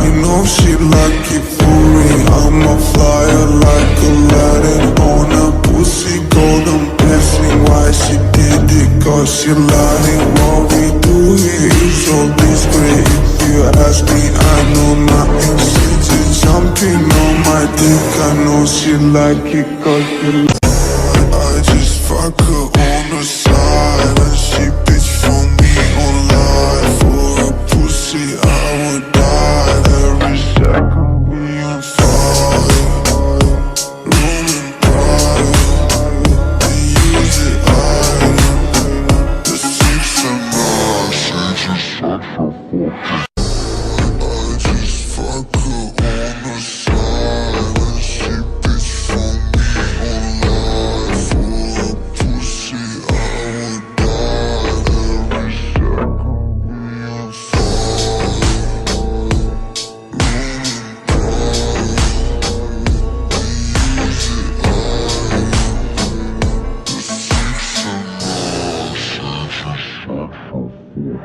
I know she like it for me. I'm a flyer like Aladdin on a pussy golden blessing. Why she did it? Cause she lying. What we do here is so discreet. If you ask me, I know nothing. She just jumping on my dick. I know she like it cause she I just fuck her on the side and she bitch for me online. For a pussy I would die. Every second we on fire. Room and private. They use it item. The six and nine. She just such a fucking I just fuck her on the side and she bitch for me online. For a pussy I would die. Every second we on fire. Room and private. They use it item. The six and nine. She just such a fucking